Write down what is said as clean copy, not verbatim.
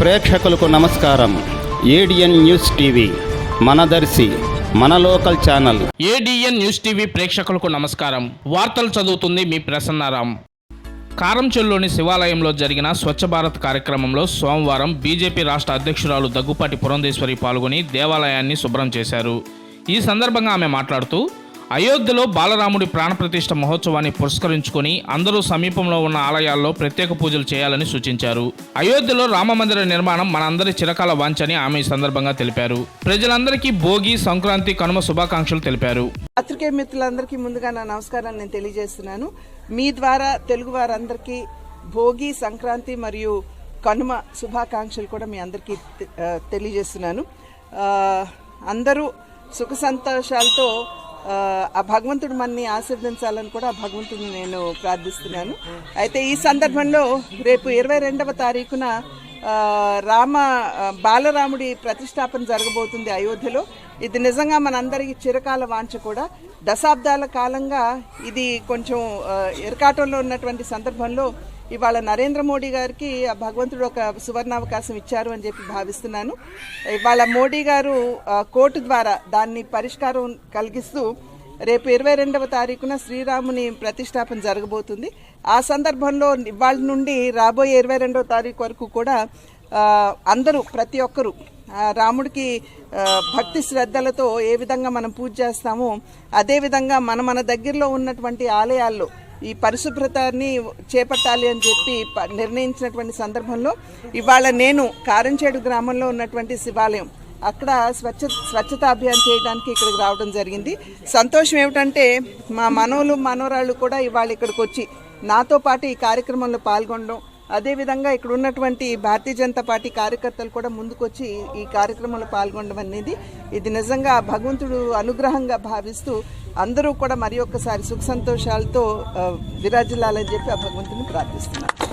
ప్రేక్షకులకు నమస్కారం. ADN news TV మనదర్శి మన local channel. ADN news TV ప్రేక్షకులకు నమస్కారం. వార్తలు చదువుతుంది మీ ప్రసన్నారాం. కారంచెల్లోని శివాలయంలో జరిగిన స్వచ్ఛ భారత్ కార్యక్రమంలో సోమవారం బీజేపీ రాష్ట్ర అధ్యక్షురాలు దగ్గుపాటి పురంధేశ్వరి పాల్గొని దేవాలయాన్ని శుభ్రం చేశారు. ఈ సందర్భంగా ఆమె మాట్లాడుతూ, అయోధ్యలో బాలరాముడి ప్రాణప్రతిష్ఠ మహోత్సవాన్ని పురస్కరించుకొని అందరూ సమీపంలో ఉన్న ఆలయాల్లో ప్రత్యేక పూజలు చేయాలని సూచించారు. అయోధ్యలో రామమందిర నిర్మాణం మనందరి చిరకాల వాంఛని ఆమె ఈ సందర్భంగా తెలిపారు. ప్రజలందరికీ భోగి, సంక్రాంతి, కనుమ శుభాకాంక్షలు తెలిపారు. పత్రికే మిత్రులందరికీ ముందుగా నా నమస్కారాన్ని నేను తెలియజేస్తున్నాను. మీ ద్వారా తెలుగు వారందరికీ భోగి, సంక్రాంతి మరియు కనుమ శుభాకాంక్షలు కూడా మీ అందరికీ తెలియజేస్తున్నాను. అందరూ సుఖ సంతోషాలతో ఆ భగవంతుడు మనని ఆశీర్వదించాలని కూడా ఆ భగవంతుడిని నేను ప్రార్థిస్తున్నాను. అయితే ఈ సందర్భంలో రేపు 22వ తారీఖున బాలరాముడి ప్రతిష్టాపన జరగబోతుంది అయోధ్యలో. ఇది నిజంగా మనందరికీ చిరకాల వాంఛ కూడా. దశాబ్దాల కాలంగా ఇది కొంచెం ఇరకాటంలో ఉన్నటువంటి సందర్భంలో ఇవాళ నరేంద్ర మోడీ గారికి ఆ భగవంతుడు ఒక సువర్ణావకాశం ఇచ్చారు అని చెప్పి భావిస్తున్నాను. ఇవాళ మోడీ గారు కోర్టు ద్వారా దాన్ని పరిష్కారం కలిగిస్తూ రేపు 22వ తారీఖున శ్రీరాముని ప్రతిష్టాపన జరగబోతుంది. ఆ సందర్భంలో ఇవాళ నుండి రాబోయే 22వ తారీఖు వరకు కూడా అందరూ ప్రతి ఒక్కరూ రాముడికి భక్తి శ్రద్ధలతో ఏ విధంగా మనం పూజ చేస్తామో అదేవిధంగా మన దగ్గరలో ఉన్నటువంటి ఆలయాల్లో ఈ పరిశుభ్రతని చేపట్టాలి అని చెప్పి నిర్ణయించినటువంటి సందర్భంలో ఇవాళ నేను కారంచేడు గ్రామంలో ఉన్నటువంటి శివాలయం అక్కడ స్వచ్ఛతా అభియాన్ చేయడానికి ఇక్కడికి రావడం జరిగింది. సంతోషం ఏమిటంటే మా మనవరాళ్ళు కూడా ఇవాళ ఇక్కడికి వచ్చి నాతో పాటు ఈ కార్యక్రమంలో పాల్గొనడం, అదేవిధంగా ఇక్కడ ఉన్నటువంటి భారతీయ జనతా పార్టీ కార్యకర్తలు కూడా ముందుకొచ్చి ఈ కార్యక్రమంలో పాల్గొనడం అనేది ఇది నిజంగా భగవంతుడు అనుగ్రహంగా భావిస్తూ అందరూ కూడా మరి ఒక్కసారి సుఖ సంతోషాలతో విరాజిల్లాలని చెప్పి ఆ భగవంతుని ప్రార్థిస్తున్నారు.